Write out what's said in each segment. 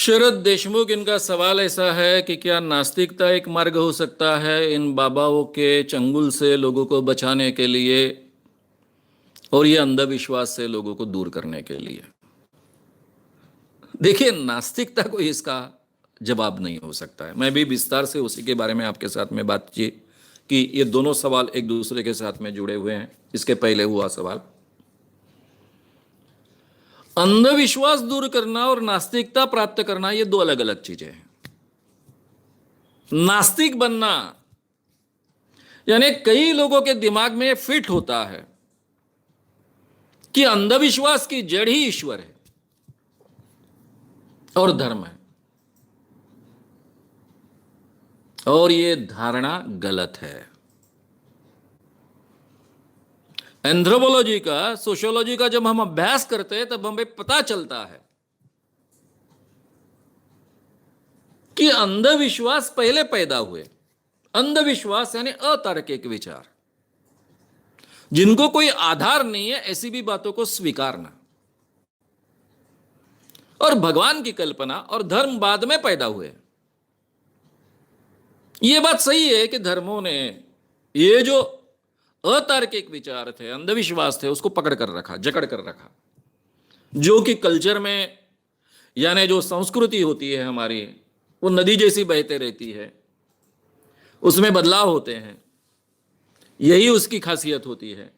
शरद देशमुख, इनका सवाल ऐसा है कि क्या नास्तिकता एक मार्ग हो सकता है इन बाबाओं के चंगुल से लोगों को बचाने के लिए और ये अंधविश्वास से लोगों को दूर करने के लिए? देखिए, नास्तिकता कोई इसका जवाब नहीं हो सकता है। मैं भी विस्तार से उसी के बारे में आपके साथ में बात की कि ये दोनों सवाल एक दूसरे के साथ में जुड़े हुए हैं। इसके पहले हुआ सवाल, अंधविश्वास दूर करना और नास्तिकता प्राप्त करना, ये दो अलग अलग चीजें हैं। नास्तिक बनना यानी कई लोगों के दिमाग में फिट होता है कि अंधविश्वास की जड़ ही ईश्वर है और धर्म है, और ये धारणा गलत है। एंथ्रोपोलॉजी का, सोशियोलॉजी का जब हम अभ्यास करते हैं तब हमें पता चलता है कि अंधविश्वास पहले पैदा हुए। अंधविश्वास यानी अतार्किक विचार, जिनको कोई आधार नहीं है, ऐसी भी बातों को स्वीकारना। और भगवान की कल्पना और धर्म बाद में पैदा हुए। यह बात सही है कि धर्मों ने ये जो अतार्किक विचार थे, अंधविश्वास थे, उसको पकड़ कर रखा, जकड़ कर रखा, जो कि कल्चर में यानी जो संस्कृति होती है हमारी, वो नदी जैसी बहते रहती है, उसमें बदलाव होते हैं। यही उसकी खासियत होती है।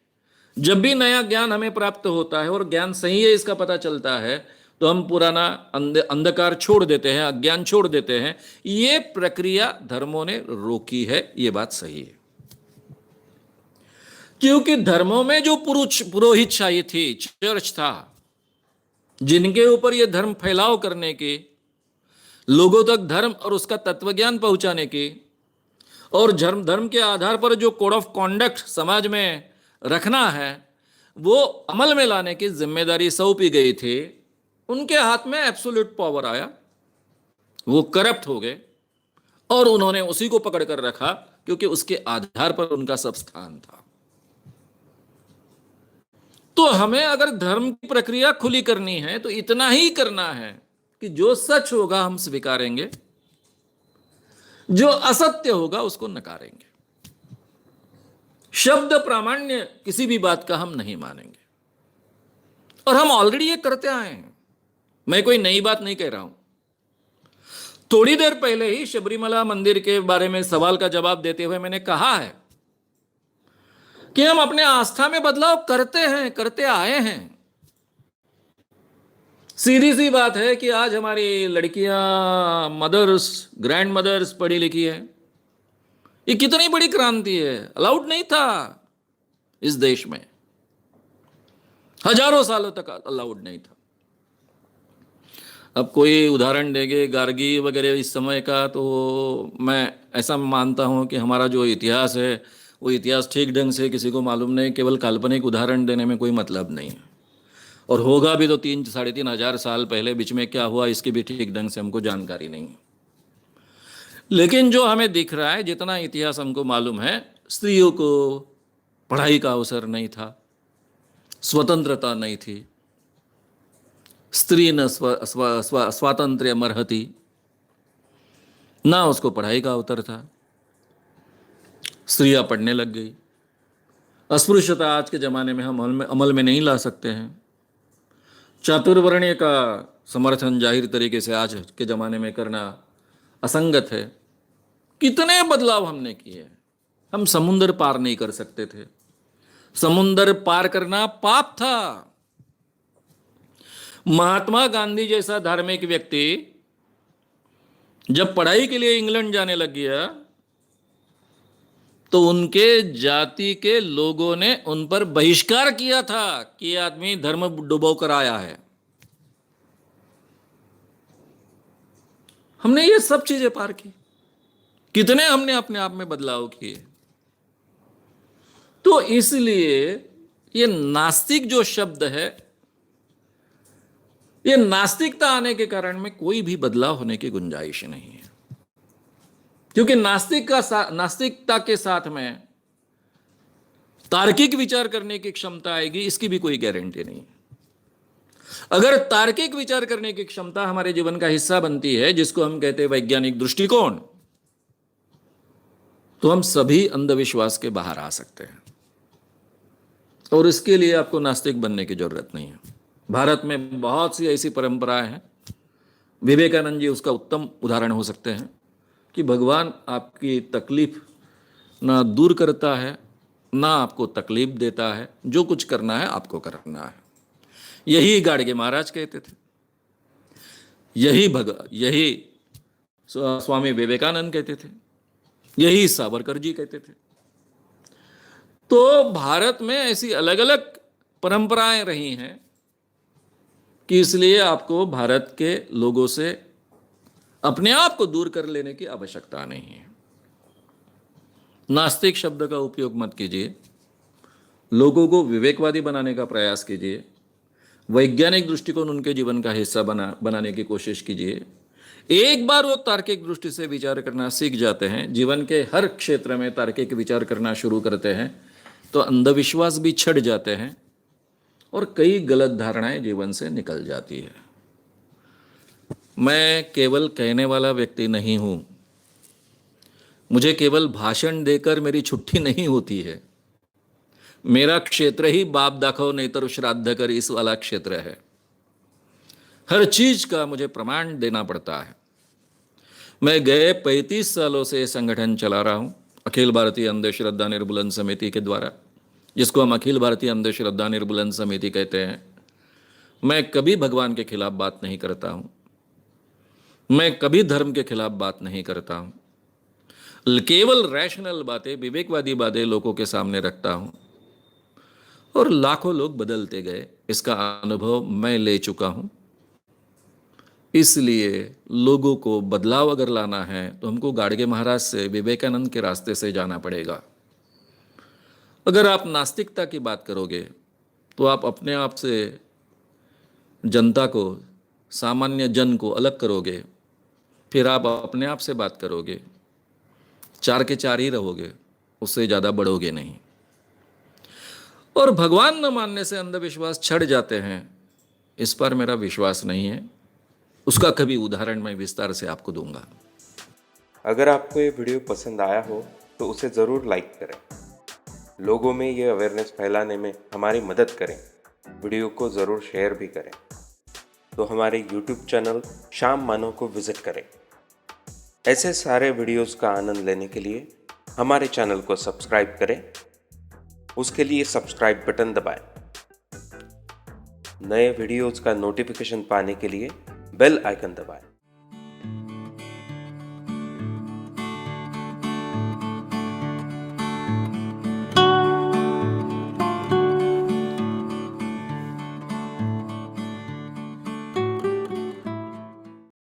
जब भी नया ज्ञान हमें प्राप्त होता है और ज्ञान सही है इसका पता चलता है, तो हम पुराना अंधकार छोड़ देते हैं, अज्ञान छोड़ देते हैं। ये प्रक्रिया धर्मों ने रोकी है, ये बात सही है। क्योंकि धर्मों में जो पुरोहितशाही थी, चर्च था, जिनके ऊपर यह धर्म फैलाव करने की, लोगों तक धर्म और उसका तत्वज्ञान पहुंचाने की, और धर्म के आधार पर जो कोड ऑफ कॉन्डक्ट समाज में रखना है, वो अमल में लाने की जिम्मेदारी सौंपी गई थी। उनके हाथ में एब्सोल्यूट पावर आया, वो करप्ट हो गए और उन्होंने उसी को पकड़ कर रखा, क्योंकि उसके आधार पर उनका सब स्थान था। तो हमें अगर धर्म की प्रक्रिया खुली करनी है तो इतना ही करना है कि जो सच होगा हम स्वीकारेंगे, जो असत्य होगा उसको नकारेंगे। शब्द प्रामाण्य किसी भी बात का हम नहीं मानेंगे, और हम ऑलरेडी ये करते आए हैं। मैं कोई नई बात नहीं कह रहा हूं। थोड़ी देर पहले ही शबरीमला मंदिर के बारे में सवाल का जवाब देते हुए मैंने कहा है कि हम अपने आस्था में बदलाव करते हैं, करते आए हैं। सीधी सी बात है कि आज हमारी लड़कियां, मदर्स, ग्रैंड मदर्स पढ़ी लिखी है। ये कितनी बड़ी क्रांति है। अलाउड नहीं था इस देश में, हजारों सालों तक अलाउड नहीं था। अब कोई उदाहरण देंगे गार्गी वगैरह इस समय का, तो मैं ऐसा मानता हूं कि हमारा जो इतिहास है वो इतिहास ठीक ढंग से किसी को मालूम नहीं। केवल काल्पनिक उदाहरण देने में कोई मतलब नहीं है, और होगा भी तो 3-3.5 हजार साल पहले। बीच में क्या हुआ इसकी भी ठीक ढंग से हमको जानकारी नहीं है। लेकिन जो हमें दिख रहा है, जितना इतिहास हमको मालूम है, स्त्रियों को पढ़ाई का अवसर नहीं था, स्वतंत्रता नहीं थी, स्त्री न स्वातंत्र्य मर्हति, ना उसको पढ़ाई का अवसर था। स्त्रियां पढ़ने लग गई। अस्पृश्यता आज के ज़माने में हम अमल में नहीं ला सकते हैं। चातुर्वर्ण्य का समर्थन जाहिर तरीके से आज के ज़माने में करना असंगत है। कितने बदलाव हमने किए। हम समुंदर पार नहीं कर सकते थे, समुंदर पार करना पाप था। महात्मा गांधी जैसा धार्मिक व्यक्ति जब पढ़ाई के लिए इंग्लैंड जाने लग गया, तो उनके जाति के लोगों ने उन पर बहिष्कार किया था कि यह आदमी धर्म डुबो कर आया है। हमने ये सब चीजें पार की। कितने हमने अपने आप में बदलाव किए। तो इसलिए ये नास्तिक जो शब्द है, ये नास्तिकता आने के कारण में कोई भी बदलाव होने की गुंजाइश नहीं है। क्योंकि नास्तिकता के साथ में तार्किक विचार करने की क्षमता आएगी, इसकी भी कोई गारंटी नहीं है। अगर तार्किक विचार करने की क्षमता हमारे जीवन का हिस्सा बनती है, जिसको हम कहते हैं वैज्ञानिक दृष्टिकोण, तो हम सभी अंधविश्वास के बाहर आ सकते हैं। और इसके लिए आपको नास्तिक बनने की जरूरत नहीं है। भारत में बहुत सी ऐसी परंपराएं हैं, विवेकानंद जी उसका उत्तम उदाहरण हो सकते हैं, कि भगवान आपकी तकलीफ ना दूर करता है, ना आपको तकलीफ देता है, जो कुछ करना है आपको करना है। यही गाडगे महाराज कहते थे, यही स्वामी विवेकानंद कहते थे, यही सावरकर जी कहते थे। तो भारत में ऐसी अलग अलग परंपराएं रही हैं कि इसलिए आपको भारत के लोगों से अपने आप को दूर कर लेने की आवश्यकता नहीं है। नास्तिक शब्द का उपयोग मत कीजिए, लोगों को विवेकवादी बनाने का प्रयास कीजिए, वैज्ञानिक दृष्टिकोण उनके जीवन का हिस्सा बनाने की कोशिश कीजिए। एक बार वो तार्किक दृष्टि से विचार करना सीख जाते हैं, जीवन के हर क्षेत्र में तार्किक विचार करना शुरू करते हैं, तो अंधविश्वास भी छट जाते हैं और कई गलत धारणाएं जीवन से निकल जाती है। मैं केवल कहने वाला व्यक्ति नहीं हूं, मुझे केवल भाषण देकर मेरी छुट्टी नहीं होती है। मेरा क्षेत्र ही बाप दाखव नहीं तो श्राद्ध कर, इस वाला क्षेत्र है। हर चीज का मुझे प्रमाण देना पड़ता है। मैं गए 35 सालों से संगठन चला रहा हूं, अखिल भारतीय अंधश्रद्धा निर्मूलन समिति के द्वारा, जिसको हम अखिल भारतीय अंधश्रद्धा निर्मूलन समिति कहते हैं। मैं कभी भगवान के खिलाफ बात नहीं करता हूं, मैं कभी धर्म के खिलाफ बात नहीं करता हूं, केवल रैशनल बातें, विवेकवादी बातें लोगों के सामने रखता हूं। और लाखों लोग बदलते गए, इसका अनुभव मैं ले चुका हूं। इसलिए लोगों को बदलाव अगर लाना है तो हमको गाडगे महाराज से, विवेकानंद के रास्ते से जाना पड़ेगा। अगर आप नास्तिकता की बात करोगे तो आप अपने आप से जनता को, सामान्य जन को अलग करोगे, फिर आप अपने आप से बात करोगे, 4 के 4 ही रहोगे, उससे ज़्यादा बढ़ोगे नहीं। और भगवान न मानने से अंधविश्वास छड़ जाते हैं, इस पर मेरा विश्वास नहीं है। उसका कभी उदाहरण मैं विस्तार से आपको दूंगा। अगर आपको ये वीडियो पसंद आया हो तो उसे ज़रूर लाइक करें, लोगों में ये अवेयरनेस फैलाने में हमारी मदद करें। वीडियो को ज़रूर शेयर भी करें। तो हमारे YouTube चैनल श्याम मानव को विज़िट करें। ऐसे सारे वीडियोस का आनंद लेने के लिए हमारे चैनल को सब्सक्राइब करें। उसके लिए सब्सक्राइब बटन दबाएं। नए वीडियोस का नोटिफिकेशन पाने के लिए बेल आइकन दबाएं।